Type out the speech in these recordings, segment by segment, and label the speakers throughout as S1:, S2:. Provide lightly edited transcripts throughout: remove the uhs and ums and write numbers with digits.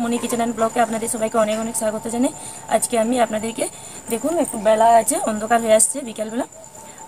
S1: Mamoni kitchen and ব্লগে আপনাদের সবাইকে অনেক অনেক স্বাগত জানাই। আজকে আমি আপনাদেরকে দেখুন একটু বেলা আছে, অন্ধকার হয়ে আসছে বিকেলবেলা,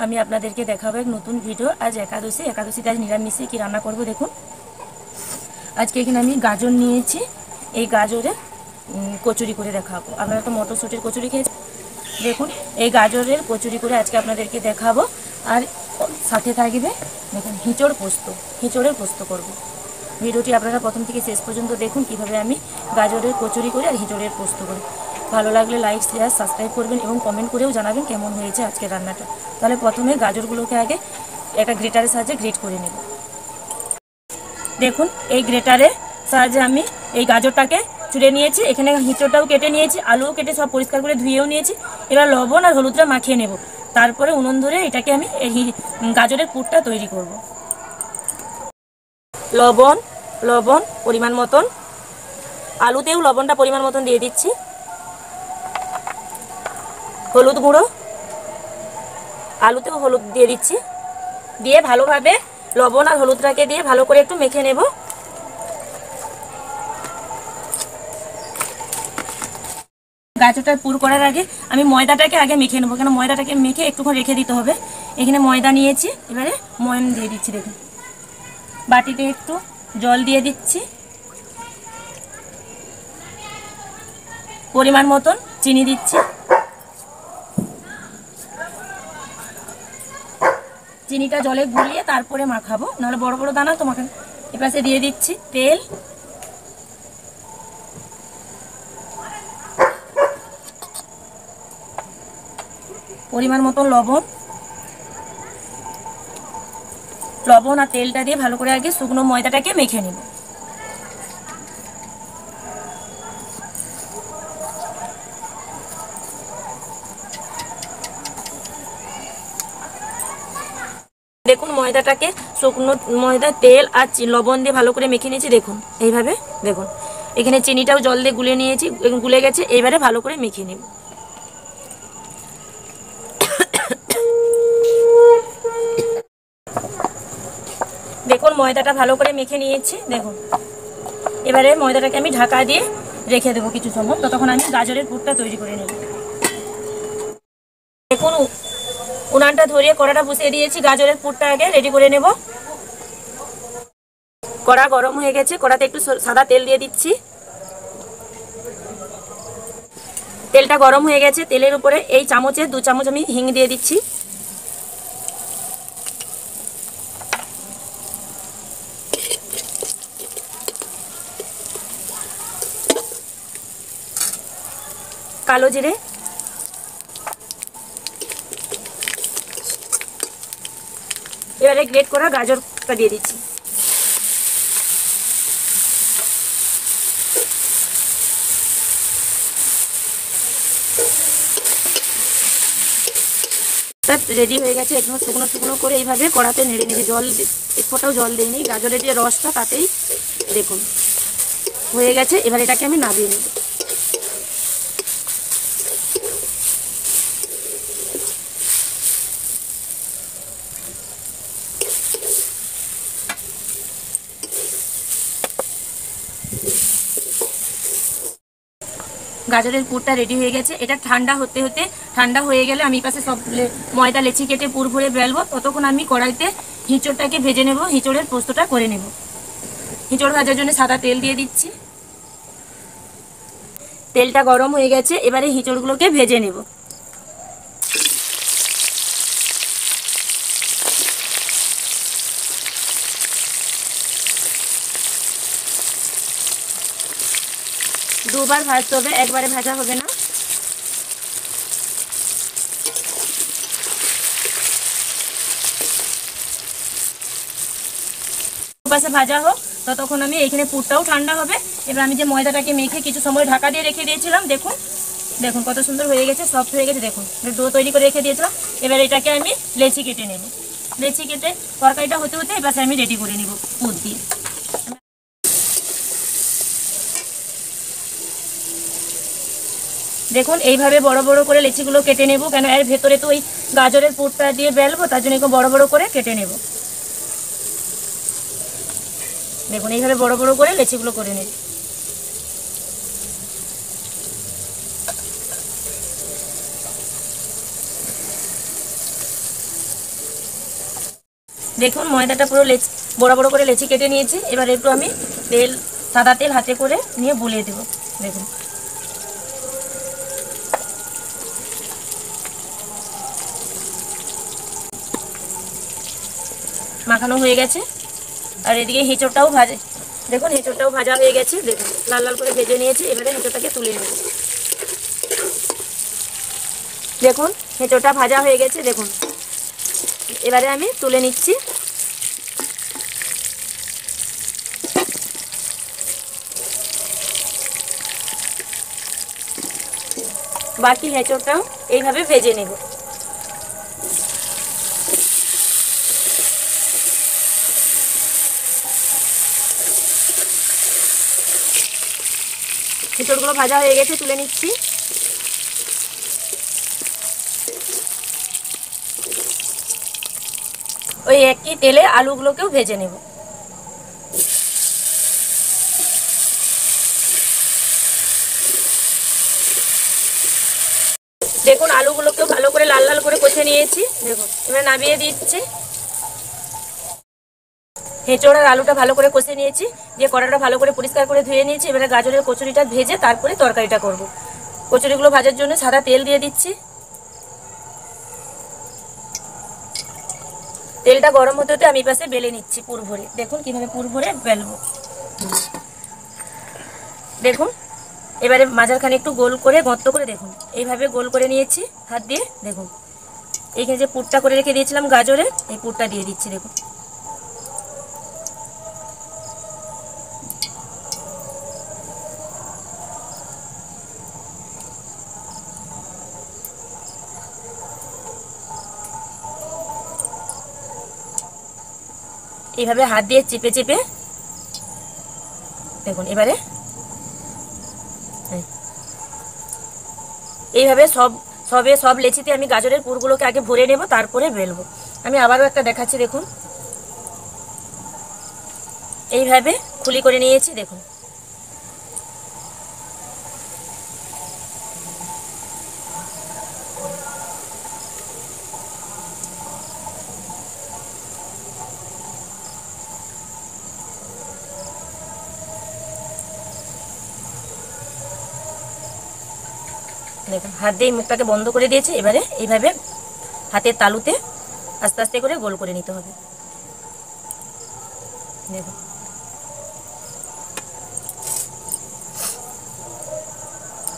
S1: আমি আপনাদেরকে দেখাবো এক নতুন ভিডিও। আজ একাদশীতে আজ নিরামিষে কী রান্না করব দেখুন। আজকে এখানে আমি গাজর নিয়েছি, এই গাজরে কচুরি করে দেখাবো। আপনারা তো মটরশুঁটির কচুরি খেয়েছেন, দেখুন এই গাজরের কচুরি করে আজকে আপনাদেরকে দেখাবো। আর সাথে থাকবে দেখুন হিঁচড়ের পোস্ত করব। ভিডিওটি আপনারা প্রথম থেকে শেষ পর্যন্ত দেখুন কীভাবে আমি গাজরের কচুরি করি আর হিঁচড়ের পোস্ত করি। ভালো লাগলে লাইক শেয়ার সাবস্ক্রাইব করবেন এবং কমেন্ট করেও জানাবেন কেমন হয়েছে আজকের রান্নাটা। তাহলে প্রথমে গাজরগুলোকে আগে একটা গ্রেটারের সাহায্যে গ্রেট করে নেব। দেখুন এই গ্রেটারের সাহায্যে আমি এই গাজরটাকে চুড়ে নিয়েছি, এখানে হিঁচড়টাও কেটে নিয়েছি, আলুও কেটে সব পরিষ্কার করে ধুয়েও নিয়েছি। এবার লবণ আর হলুদটা মাখিয়ে নেব, তারপরে উনুন ধরে এটাকে আমি এই গাজরের পুরটা তৈরি করব। লবণ পরিমাণ মতন, আলুতেও লবণটা পরিমাণ মতন দিয়ে দিচ্ছি, হলুদ গুঁড়ো, আলুতেও হলুদ দিয়ে দিচ্ছি, দিয়ে ভালোভাবে লবণ আর হলুদটাকে দিয়ে ভালো করে একটু মেখে নেব। গাজরটার পুর করার আগে আমি ময়দাটাকে আগে মেখে নেবো, কেন ময়দাটাকে মেখে একটুক্ষণ রেখে দিতে হবে। এখানে ময়দা নিয়েছি, এবারে ময়ন দিয়ে দিচ্ছি। দেখুন বাটিতে একটু জল দিয়ে দিচ্ছি, পরিমাণ মতন চিনি দিচ্ছি, চিনিটা জলে গুলিয়ে তারপরে মাখাবো, নাহলে বড় বড় দানা তো মাখানো। এপাশে দিয়ে দিচ্ছি তেল, পরিমাণ মতন লবণ আর তেলটা দিয়ে ভালো করে আগে শুকনো ময়দাটাকে মেখে নেব। দেখুন ময়দাটাকে শুকনো ময়দা তেল আর লবণ দিয়ে ভালো করে মেখে নিয়েছি। দেখুন এইভাবে, দেখুন এখানে চিনিটাও জল দিয়ে গুলে নিয়েছি, গুলে গেছে। এইবারে ভালো করে মেখে নেব। দেখুন ময়দাটা ভালো করে মেখে নিয়েছি। দেখুন এবারে ময়দাটাকে আমি ঢাকা দিয়ে রেখে দেবো কিছু সময়, ততক্ষণ আমি গাজরের পুরটা তৈরি করে নেব। দেখুন উনানটা ধরিয়ে কড়াটা বসিয়ে দিয়েছি, গাজরের পুরটা আগে রেডি করে নেব। কড়া গরম হয়ে গেছে, কড়াতে একটু সাদা তেল দিয়ে দিচ্ছি। তেলটা গরম হয়ে গেছে, তেলের উপরে এই চামচে 2 চামচ আমি হিং দিয়ে দিচ্ছি। কালো জিরে, এবারে গ্রেট করা গাজরটা দিয়ে দিচ্ছি। রেডি হয়ে গেছে, একদম শুকনো শুকনো করে এইভাবে কড়াতে নেড়ে নেড়ে, জল এক ফোঁটাও জল দিইনি, গাজরের যে রসটা তাতেই দেখুন হয়ে গেছে। এবার এটাকে আমি নামিয়ে নেব। গাজরের পুরটা রেডি হয়ে গেছে। এটা ঠান্ডা হয়ে গেলে আমি পাশে সব ময়দা লেচি কেটে পুর ভরে বেলবো, ততক্ষণ আমি কড়াইতে হিঁচড়টাকে ভেজে নেব, হিঁচড়ের পোস্তটা করে নেব। হিঁচড় ভাজার জন্য সাদা তেল দিয়ে দিচ্ছি, তেলটা গরম হয়ে গেছে। এবারে হিঁচড়গুলোকে ভেজে নেব। দুবার ভাজতে হবে, একবারে ভাজা হবে না। পাশে ভাজা হোক, ততক্ষণ আমি এইখানে পুরটাও ঠান্ডা হবে। এবার আমি যে ময়দাটাকে মেখে কিছু সময় ঢাকা দিয়ে রেখে দিয়েছিলাম, দেখুন দেখুন কত সুন্দর হয়ে গেছে, সফট হয়ে গেছে। দেখুন ডো তৈরি করে রেখে দিয়েছিলাম। এবার এটাকে আমি লেচি কেটে নেব। লেচি কেটে তরকারিটা হতে হতে এবার আমি রেডি করে নেব পুর দিয়ে। দেখুন এইভাবে বড় বড় করে লেচিগুলো কেটে নেব, কেন এর ভেতরে তো ওই গাজরের পুরটা দিয়ে বেলবো, তার জন্য একটু বড় বড় করে কেটে নেব। দেখুন এইভাবে বড় বড় করে লেচিগুলো করে নেব। দেখুন ময়দাটা পুরো বড় বড় করে লেচি কেটে নিয়েছি। এবার একটু আমি তেল, সাদা তেল হাতে করে নিয়ে বুলিয়ে দেব। দেখুন মাখানো হয়ে গেছে। আর এদিকে এঁচোড়টাও দেখুন এঁচোড়টাও ভাজা হয়ে গেছে। দেখুন লাল লাল করে ভেজে নিয়েছি। এবারে এঁচোড়টাকে তুলে নেব। দেখুন এঁচোড়টা ভাজা হয়ে গেছে। দেখুন এবারে আমি তুলে নিচ্ছি। বাকি এঁচোড়টাও এইভাবে ভেজে নেব। এঁচোড়গুলো ভাজা হয়ে গেছে, তুলে নিচ্ছি। ওই একই তেলে আলুগুলোকেও ভেজে নেব। দেখুন আলুগুলোকেও ভালো করে লাল লাল করে কষে নিয়েছি। দেখুন এবার নামিয়ে দিচ্ছি। এঁচোড় আর আলুটা ভালো করে কষে নিয়েছি, দিয়ে কড়াটা ভালো করে পরিষ্কার করে ধুয়ে নিয়েছি। এবারে গাজরের কচুরিটা ভেজে তারপরে তরকারিটা করব। কচুরিগুলো ভাজার জন্য সাদা তেল দিয়ে দিচ্ছি। তেলটা গরম হতে হতে আমি পাশে বেলে নিচ্ছি পুর ভরে। দেখুন কিভাবে পুর ভরে বেলবো। দেখুন এবারে মাঝারখানে একটু গোল করে গর্ত করে দেখুন এইভাবে গোল করে নিয়েছি হাত দিয়ে। দেখুন এইখানে যে পুরটা করে রেখে দিয়েছিলাম গাজরের, এই পুরটা দিয়ে দিচ্ছি। দেখুন এইভাবে হাত দিয়ে চেপে চেপে দেখুন। এবারে এইভাবে সব লেচিতে আমি গাজরের পুরগুলোকে আগে ভরে নেব, তারপরে বেলবো। আমি আবারও একটা দেখাচ্ছি। দেখুন এইভাবে খুলি করে নিয়েছি। দেখুন দেখুন হাত দিয়ে মুখটাকে বন্ধ করে দিয়েছি। এবারে এইভাবে হাতের তালুতে আস্তে আস্তে করে গোল করে নিতে হবে। দেখুন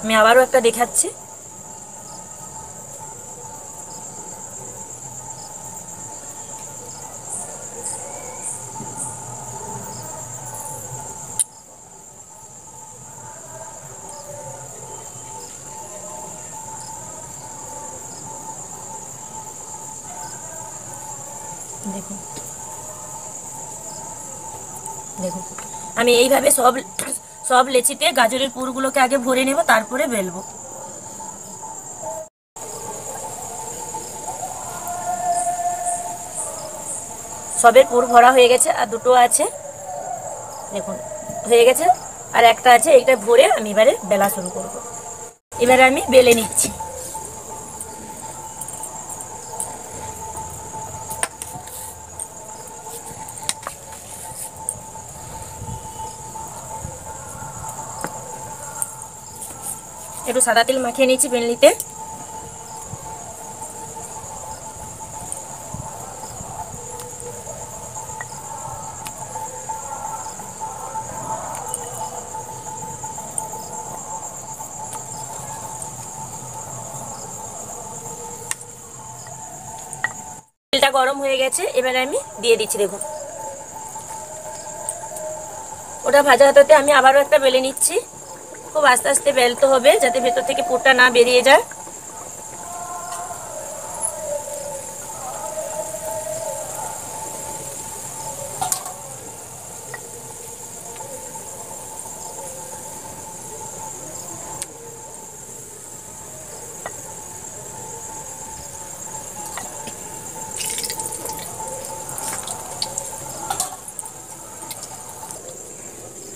S1: আমি আবারও একটা দেখাচ্ছি। দেখুন দেখুন আমি এইভাবে সব লেচিতে গাজরের পুরগুলোকে আগে ভরে নেব, তারপরে বেলবো। সবের পুর ভরা হয়ে গেছে, আর দুটো আছে। দেখুন হয়ে গেছে, আর একটা আছে। এইটা ভরে আমি এবারে বেলা শুরু করব। এবারে আমি বেলে নিচ্ছি। একটু সাদা তেল মাখিয়ে নিচ্ছি বেলনিতে। তেলটা গরম হয়ে গেছে, এবারে আমি দিয়ে দিচ্ছি। দেখুন ওটা ভাজা হতে আমি আবারও একটা বেলে নিচ্ছি। খুব আস্তে আস্তে বেলতে হবে, যাতে ভেতর থেকে পুরটা না বেরিয়ে যায়।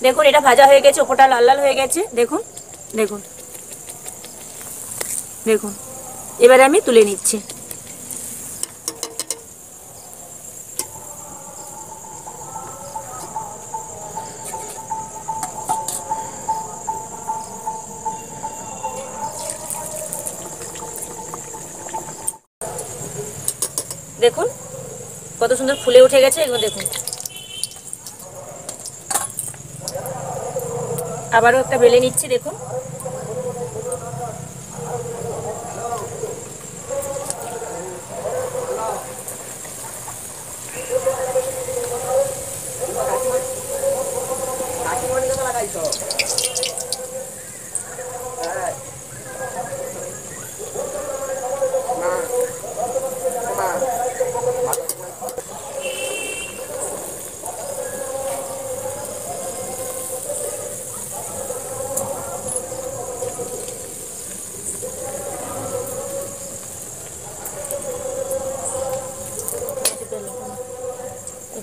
S1: দেখুন এটা ভাজা হয়ে গেছে, ওপরটা লাল লাল হয়ে গেছে। দেখুন দেখুন দেখুন এবারে আমি তুলে নিচ্ছি। দেখুন কত সুন্দর ফুলে উঠে গেছে। এগুলো দেখুন, আবারও একটা বেলে নিচ্ছি। দেখুন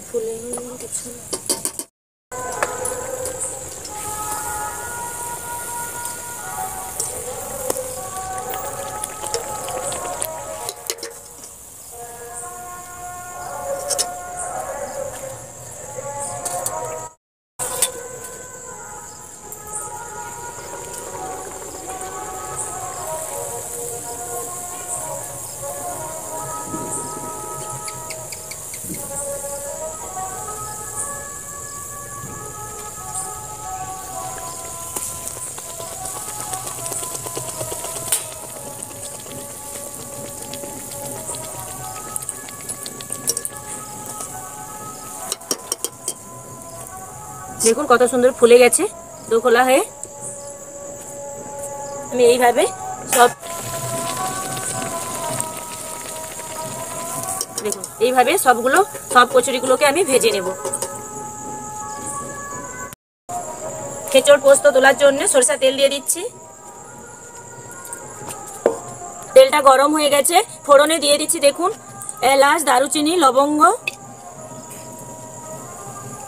S1: ফুলে কিছু দেখুন কত সুন্দর ফুলে গেছে দো খোলা হয়ে। আমি এইভাবে সব দেখুন এইভাবে সব কচুরিগুলোকে আমি ভেজে নেব। খেচড় পোস্ত তোলার জন্য সরষা তেল দিয়ে দিচ্ছি। তেলটা গরম হয়ে গেছে, ফোড়নে দিয়ে দিচ্ছি দেখুন এলাচ, দারুচিনি, লবঙ্গ,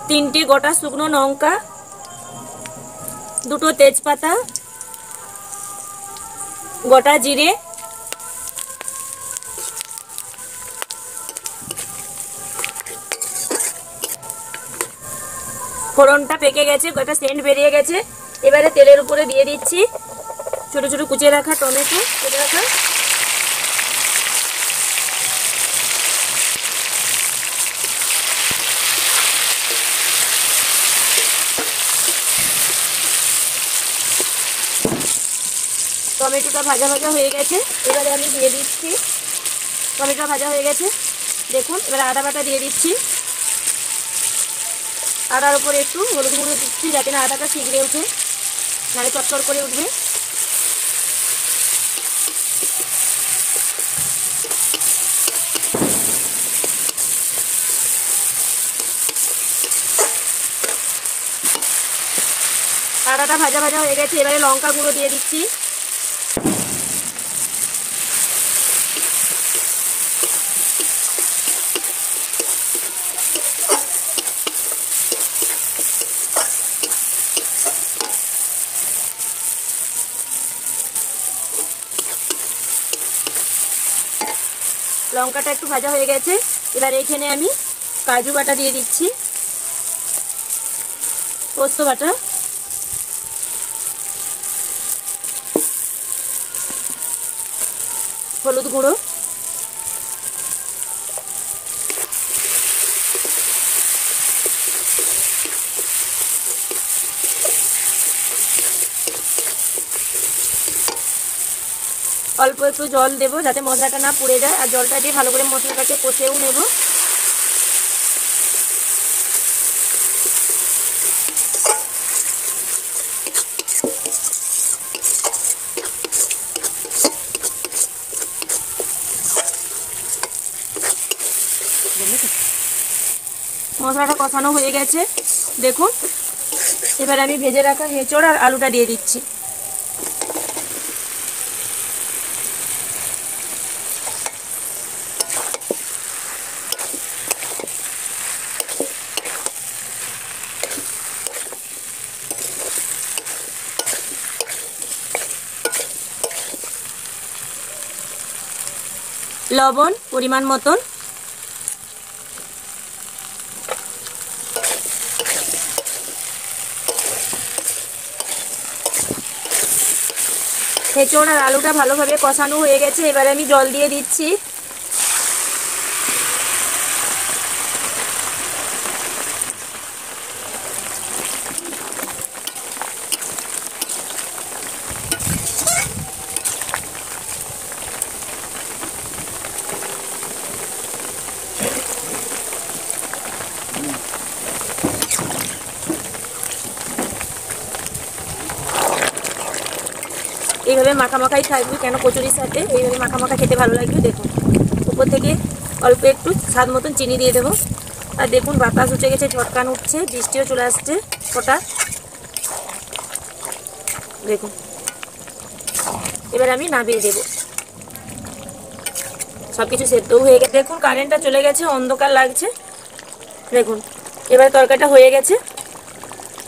S1: 3টি গোটা শুকনো লঙ্কা, 2টো তেজপাতা, গোটা জিরে, ফোড়নটা পেকে গেছে, একটা সেন্ট বেরিয়ে গেছে। এবারে তেলের উপরে দিয়ে দিচ্ছি ছোট ছোট কুচিয়ে রাখা টমেটো কেটে রাখা, টমেটোটা ভাজা ভাজা হয়ে গেছে। এবারে আমি দিয়ে দিচ্ছি, টমেটো ভাজা হয়ে গেছে দেখুন। এবারে আদা বাটা দিয়ে দিচ্ছি, আদার উপরে একটু হলুদ গুঁড়ো দিচ্ছি যাতে না আদাটা ছিগড়ে উঠে, নাহলে চটচট করে উঠবে। আদাটা ভাজা ভাজা হয়ে গেছে। এবারে লঙ্কা গুঁড়ো দিয়ে দিচ্ছি, লঙ্কাটা একটু ভাজা হয়ে গেছে। এবার এখানে আমি কাজু বাটা দিয়ে দিচ্ছি, পোস্ত বাটা, হলুদ গুঁড়ো, অল্প একটু জল দেবো যাতে মশলাটা না পুড়ে যায়, আর জলটা দিয়ে ভালো করে মশলাটাকে কষেও নেব। মশলাটা কষানো হয়ে গেছে দেখুন। এবার আমি ভেজে রাখা এঁচোড় আর আলুটা দিয়ে দিচ্ছি। লবণ পরিমাণ মতন, এঁচোড় আর আলুটা ভালোভাবে কষানো হয়ে গেছে। এবারে আমি জল দিয়ে দিচ্ছি। এইভাবে মাখামাখাই থাকবে, কেন কচুরির সাথে এইভাবে মাখামাখা খেতে ভালো লাগবে। দেখুন উপর থেকে অল্প একটু স্বাদ মতন চিনি দিয়ে দেবো। আর দেখুন বাতাস উঠে গেছে, ঝটকান উঠছে, বৃষ্টিও চলে আসছে ফোটা। দেখুন এবার আমি নামিয়ে দেবো। সব কিছু সেদ্ধও হয়ে গেছে। দেখুন কারেন্টটা চলে গেছে, অন্ধকার লাগছে। দেখুন এবারে তরকারিটা হয়ে গেছে,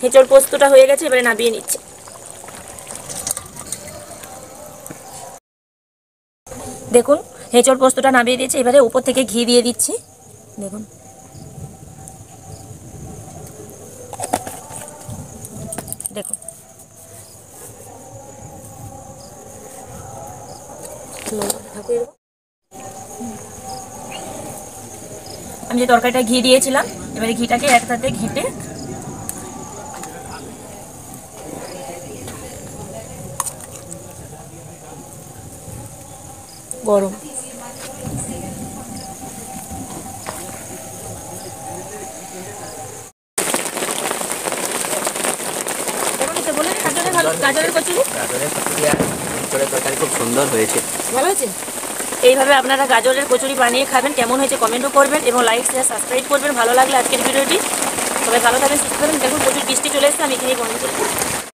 S1: এঁচোড় পোস্তটা হয়ে গেছে, এবারে নামিয়ে নিচ্ছে। দেখুন এঁচোড় পোস্তটা নামিয়ে দিয়েছে, এবারে উপর থেকে ঘি দিয়ে দিচ্ছি। দেখুন দেখুন আমি যে তরকারিটা ঘি দিয়েছিলাম, এবারে ঘিটাকে একসাথে ঘেঁটে গরম গাজরের কচুরি
S2: তরকারি খুব সুন্দর হয়েছে,
S1: ভালো হয়েছে। এইভাবে আপনারা গাজরের কচুরি বানিয়ে খাবেন, কেমন হয়েছে কমেন্টও করবেন এবং লাইক শেয়ার সাবস্ক্রাইব করবেন ভালো লাগলে আজকের ভিডিওটি। সবাই ভালো থাকবেন, সুস্থ থাকবেন। দেখুন প্রচুর বৃষ্টি চলে এসেছে, আমি এখানেই বন্ধ করি।